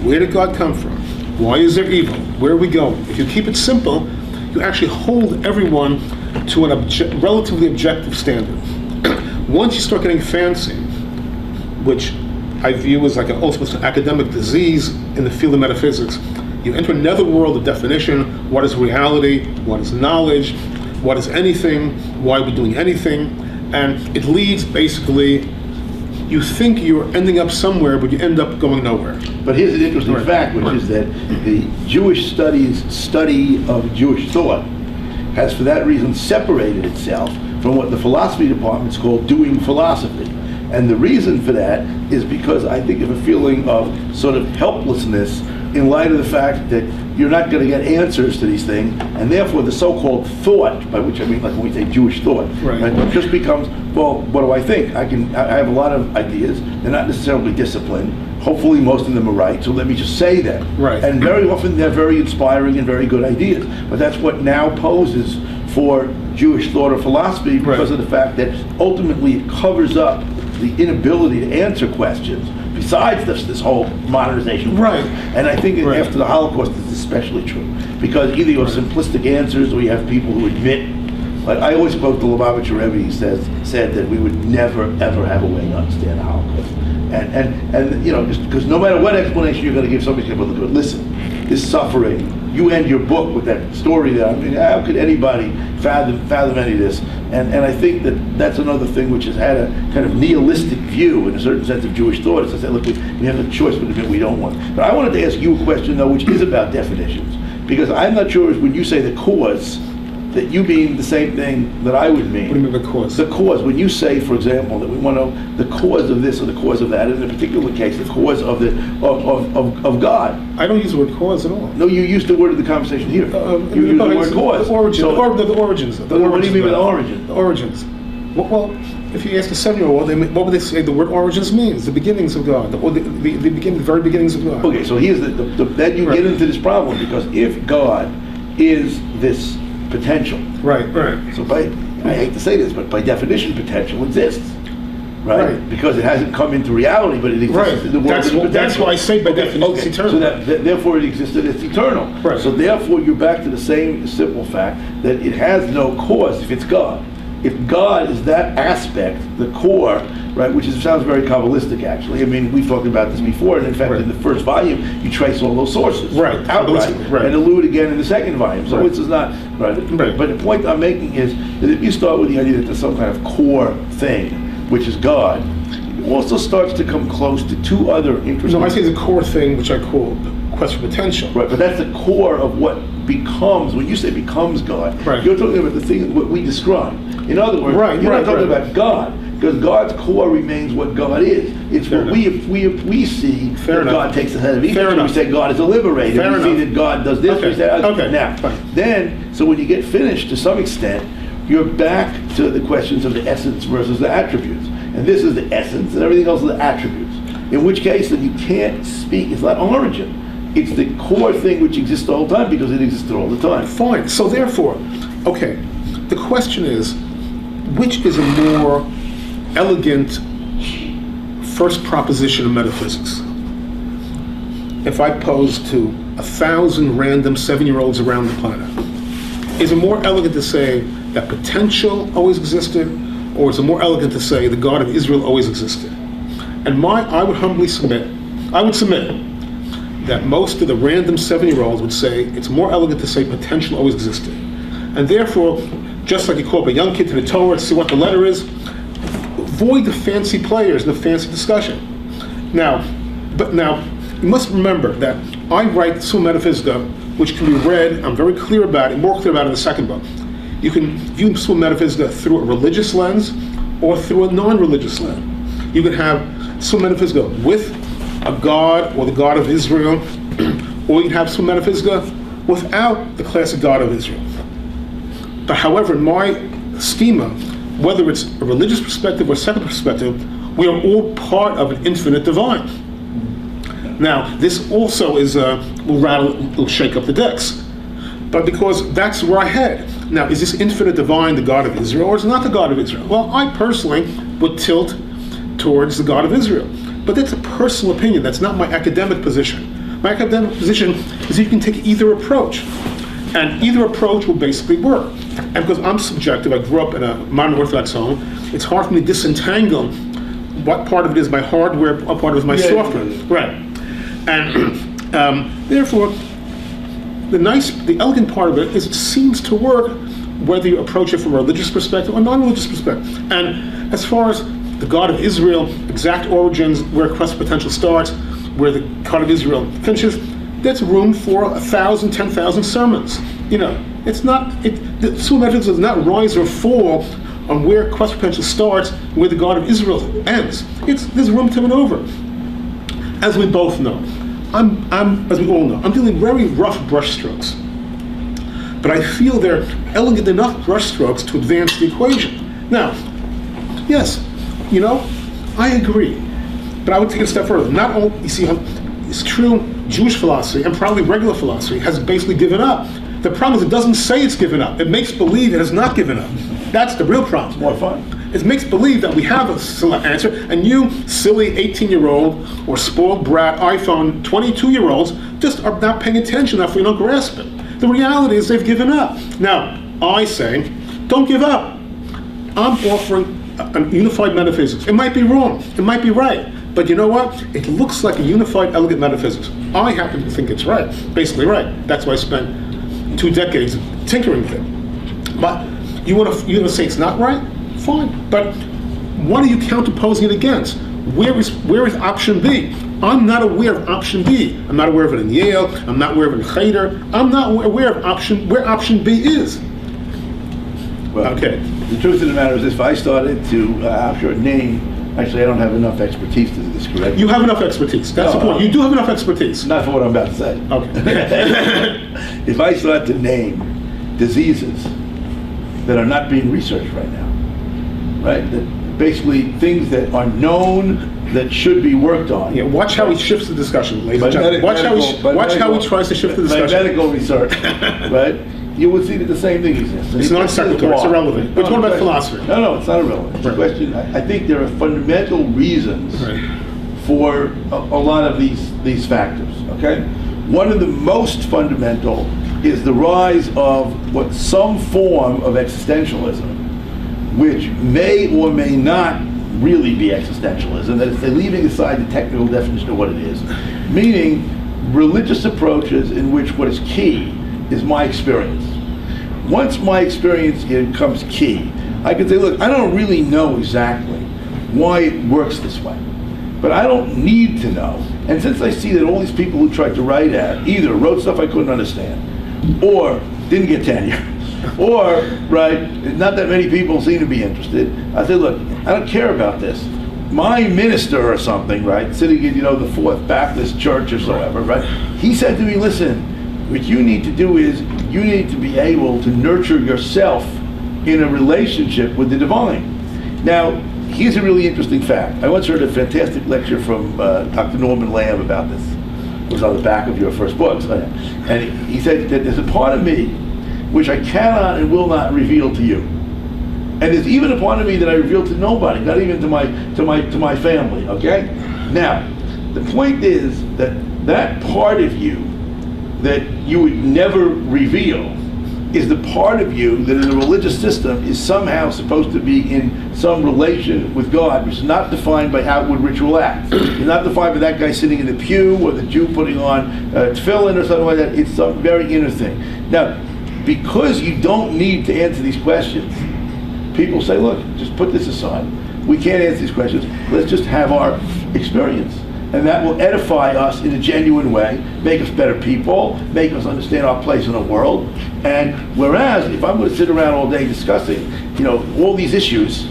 Where did God come from? Why is there evil? Where are we going? If you keep it simple, you actually hold everyone to an relatively objective standard. Once you start getting fancy, which I view as like an ultimate academic disease in the field of metaphysics, you enter another world of definition. What is reality? What is knowledge? What is anything? Why are we doing anything? And it leads basically, you think you're ending up somewhere, but you end up going nowhere. But here's an interesting fact, which is that the Jewish studies study of Jewish thought has for that reason separated itself from what the philosophy departments call doing philosophy. And the reason for that is because I think of a feeling of sort of helplessness in light of the fact that you're not going to get answers to these things, and therefore the so-called thought, by which I mean like when we say Jewish thought, right, just becomes, well, what do I think? I have a lot of ideas. They're not necessarily disciplined. Hopefully most of them are right, so let me just say them. Right. And very often they're very inspiring and very good ideas. But that's what now poses for Jewish thought or philosophy because of the fact that ultimately it covers up the inability to answer questions besides this whole modernization process. And I think after the Holocaust it's especially true because either you have simplistic answers or you have people who admit, like I always quote the Lubavitcher Rebbe, he said that we would never ever have a way to understand the Holocaust. And you know, just because no matter what explanation you're going to give, somebody's going to go, listen, this suffering, you end your book with that story there. I mean, how could anybody fathom any of this? And I think that's another thing which has had a kind of nihilistic view in a certain sense of Jewish thought. It's to say, look, we have a choice, but admit we don't want. But I wanted to ask you a question, though, which is about definitions. Because I'm not sure when you say the cause, that you mean the same thing that I would mean. What do you mean the cause? The cause. When you say, for example, that we want to know the cause of this or the cause of that, in a particular case, the cause of God. I don't use the word cause at all. No, you used the word in the conversation here. You use the word cause. The origin. So, the origins. What do you mean by origin? The origins. Well, if you ask a 7-year-old, what would they say the word origins means? The beginnings of God, or the very beginnings of God. Okay, so here's then you get into this problem because if God is this potential, right. So I hate to say this, but by definition, potential exists, right? Because it hasn't come into reality, but it exists in the world. That's why I say by definition it's eternal. So therefore it existed, it's eternal. Right. So therefore you're back to the same simple fact that it has no cause if it's God. If God is that aspect, the core, right, which sounds very Kabbalistic actually. I mean, we've talked about this before, and in fact in the first volume, you trace all those sources outright and allude again in the second volume. So this is not, right. But the point I'm making is that if you start with the idea that there's some kind of core thing, which is God, it also starts to come close to two other interesting... No, I say the core thing, which I call quest for potential. Right, but that's the core of what becomes, when you say becomes God, you're talking about the thing, what we describe. In other words, you're not talking about God, because God's core remains what God is. It's what we see that God takes us out of Egypt. We say God is a liberator. We see that God does this. We say, now, then, so when you get finished, to some extent, you're back to the questions of the essence versus the attributes. And this is the essence, and everything else is the attributes. In which case, then you can't speak. It's not origin. It's the core thing which exists the whole time because it existed all the time. Fine. So therefore, okay, the question is, which is a more elegant first proposition of metaphysics? If I pose to 1,000 random 7-year-olds around the planet, is it more elegant to say that potential always existed, or is it more elegant to say the God of Israel always existed? And I would submit that most of the random 7-year-olds would say it's more elegant to say potential always existed. And therefore, just like you call up a young kid to the Torah to see what the letter is, avoid the fancy players and the fancy discussion. Now, you must remember that I write Summa Metaphysica, which can be read, I'm very clear about it, more clear about it in the second book. You can view Summa Metaphysica through a religious lens or through a non-religious lens. You can have Summa Metaphysica with a God or the God of Israel, or you can have Summa Metaphysica without the classic God of Israel. But however, in my schema, whether it's a religious perspective or secular perspective, we are all part of an infinite divine. Now, this also is will shake up the decks, but because that's where I head. Now, is this infinite divine the God of Israel, or is it not the God of Israel? Well, I personally would tilt towards the God of Israel, but that's a personal opinion. That's not my academic position. My academic position is you can take either approach. And either approach will basically work. And because I'm subjective, I grew up in a modern Orthodox home, it's hard for me to disentangle what part of it is my hardware, what part of it is my software. Right. And therefore, the elegant part of it is it seems to work whether you approach it from a religious perspective or non-religious perspective. And as far as the God of Israel, exact origins, where quest potential starts, where the God of Israel finishes, there's room for 1,000, 10,000 sermons. You know, it's not, the Summa Metaphysica does not rise or fall on where quest potential starts, where the God of Israel ends. There's room to maneuver. As we both know, as we all know, I'm dealing very rough brushstrokes. But I feel they're elegant enough brushstrokes to advance the equation. Now, yes, you know, I agree. But I would take it a step further. Not only, you see how it's true, Jewish philosophy and probably regular philosophy has basically given up. The problem is it doesn't say it's given up. It makes believe it has not given up. That's the real problem. It's more fun. It makes believe that we have a select answer, and you silly 18-year-old or spoiled brat iPhone 22-year-olds just are not paying attention enough, we don't grasp it. The reality is they've given up. Now, I say, don't give up. I'm offering a unified metaphysics. It might be wrong, it might be right, but you know what? It looks like a unified, elegant metaphysics. I happen to think it's right, basically right. That's why I spent 2 decades tinkering with it. But you want to say it's not right? Fine. But what are you counterposing it against? Where is option B? I'm not aware of option B. I'm not aware of it in Yale. I'm not aware of it in Cheder. I'm not aware of where option B is. Well, okay. The truth of the matter is, if I started to after a name, actually, I don't have enough expertise to do this correctly. You have enough expertise. That's the point. You do have enough expertise. Not for what I'm about to say. Okay. If I start to name diseases that are not being researched right now, right? That basically things that are known that should be worked on. Yeah, watch how he shifts the discussion, ladies and gentlemen. Watch how he tries to shift the discussion. By medical research, right? You will see that the same thing exists. It's non sequitur, it's irrelevant. We're talking about philosophy. No, it's not irrelevant. It's a question. I think there are fundamental reasons for a lot of these factors, okay? One of the most fundamental is the rise of some form of existentialism, which may or may not really be existentialism, that is, they're leaving aside the technical definition of what it is, meaning religious approaches in which what is key is my experience. Once my experience becomes key, I can say, look, I don't really know exactly why it works this way, but I don't need to know. And since I see that all these people who tried to write at either wrote stuff I couldn't understand, or didn't get tenure, or, right, not that many people seem to be interested, I said, look, I don't care about this. My minister or something, right, sitting in, the Fourth Baptist Church or so ever, right, he said to me, listen, what you need to do is you need to be able to nurture yourself in a relationship with the divine. Now, here's a really interesting fact. I once heard a fantastic lecture from Dr. Norman Lamb about this. It was on the back of your first book. And he said that there's a part of me which I cannot and will not reveal to you. And there's even a part of me that I reveal to nobody, not even to my family, okay? Now, the point is that part of you that you would never reveal is the part of you that in the religious system is somehow supposed to be in some relation with God, which is not defined by outward ritual acts. It's not defined by that guy sitting in the pew or the Jew putting on tefillin or something like that. It's some very inner thing. Now, because you don't need to answer these questions, people say, look, just put this aside. We can't answer these questions. Let's just have our experience. And that will edify us in a genuine way, make us better people, make us understand our place in the world. And whereas, if I'm going to sit around all day discussing, all these issues,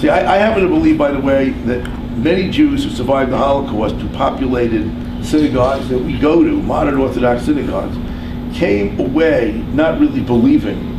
see, I happen to believe, by the way, that many Jews who survived the Holocaust, who populated synagogues that we go to, modern Orthodox synagogues, came away not really believing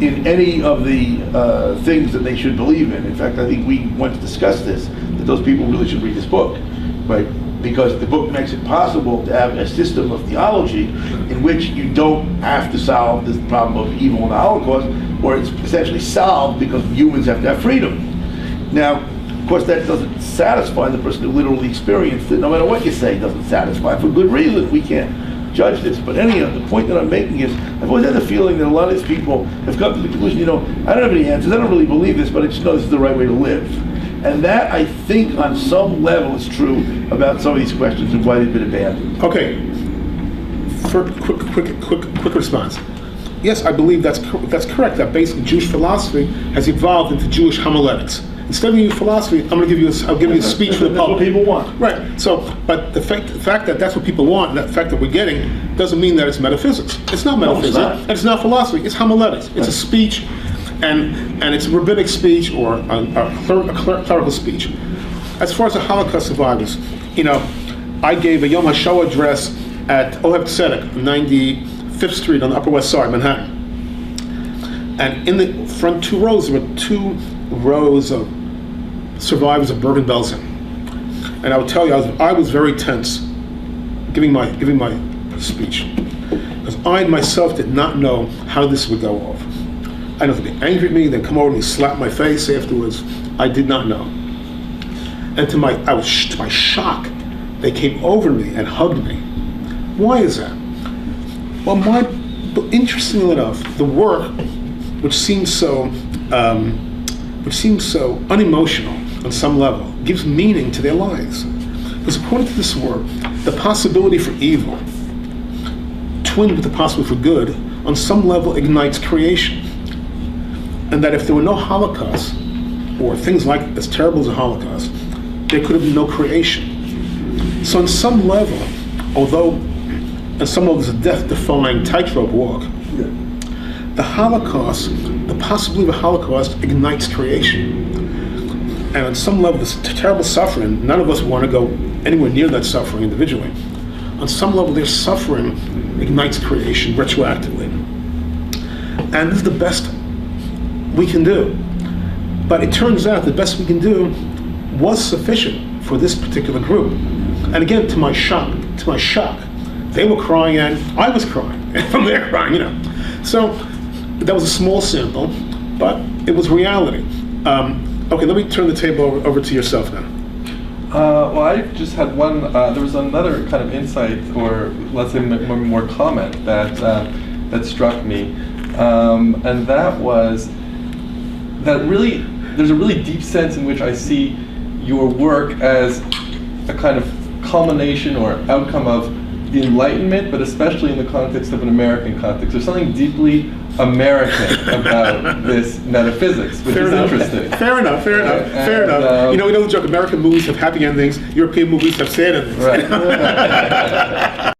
in any of the things that they should believe in. In fact, I think we once discussed this, that those people really should read this book, right? Because the book makes it possible to have a system of theology in which you don't have to solve this problem of evil in the Holocaust, or it's essentially solved because humans have to have freedom. Now, course, that doesn't satisfy the person who literally experienced it. No matter what you say, it doesn't satisfy for good reason. We can't judge this. But anyhow, the point that I'm making is, I've always had the feeling that a lot of these people have come to the conclusion, I don't have any answers, I don't really believe this, but I just know this is the right way to live. And that, I think, on some level is true about some of these questions and why they've been abandoned. Okay. For quick response. Yes, I believe that's correct. That basically Jewish philosophy has evolved into Jewish homiletics. Instead of giving you philosophy, I'll give you a speech for the public. That's what people want. Right. So, but the fact that that's what people want, and the fact that we're getting, doesn't mean that it's metaphysics. It's not metaphysics. No, it's not. And it's not philosophy. It's homiletics. It's a speech, and it's a rabbinic speech or a clerical speech. As far as the Holocaust survivors, I gave a Yom HaShoah address at Oheb Tzedek, 95th Street on the Upper West Side, Manhattan. And in the front 2 rows, there were 2 rows of survivors of Bergen-Belsen. And I will tell you, I was very tense giving my speech, because I myself did not know how this would go off. I know if they'd be angry at me, they'd come over and slap my face afterwards. I did not know. And to my shock, they came over to me and hugged me. Why is that? Well, interestingly enough, the work, which seems so unemotional on some level, gives meaning to their lives. Because according to this work, the possibility for evil, twinned with the possibility for good, on some level ignites creation. And that if there were no Holocaust, or things like as terrible as a Holocaust, there could have been no creation. So on some level, although on some level it's a death-defying tightrope walk, the Holocaust, the possibility of a Holocaust ignites creation. And on some level, this terrible suffering, none of us want to go anywhere near that suffering individually. On some level, their suffering ignites creation retroactively. And this is the best we can do. But it turns out the best we can do was sufficient for this particular group. And again, to my shock, they were crying and I was crying. And from there crying, So that was a small sample, but it was reality. Okay, let me turn the table over to yourself now. Well, I just had one. There was another kind of insight, or let's say more comment that struck me, and that was that really there's a really deep sense in which I see your work as a kind of culmination or outcome of the Enlightenment, but especially in the context of an American context. There's something deeply American about this metaphysics, which is interesting. Fair enough. We know the joke, American movies have happy endings, European movies have sad endings. Right.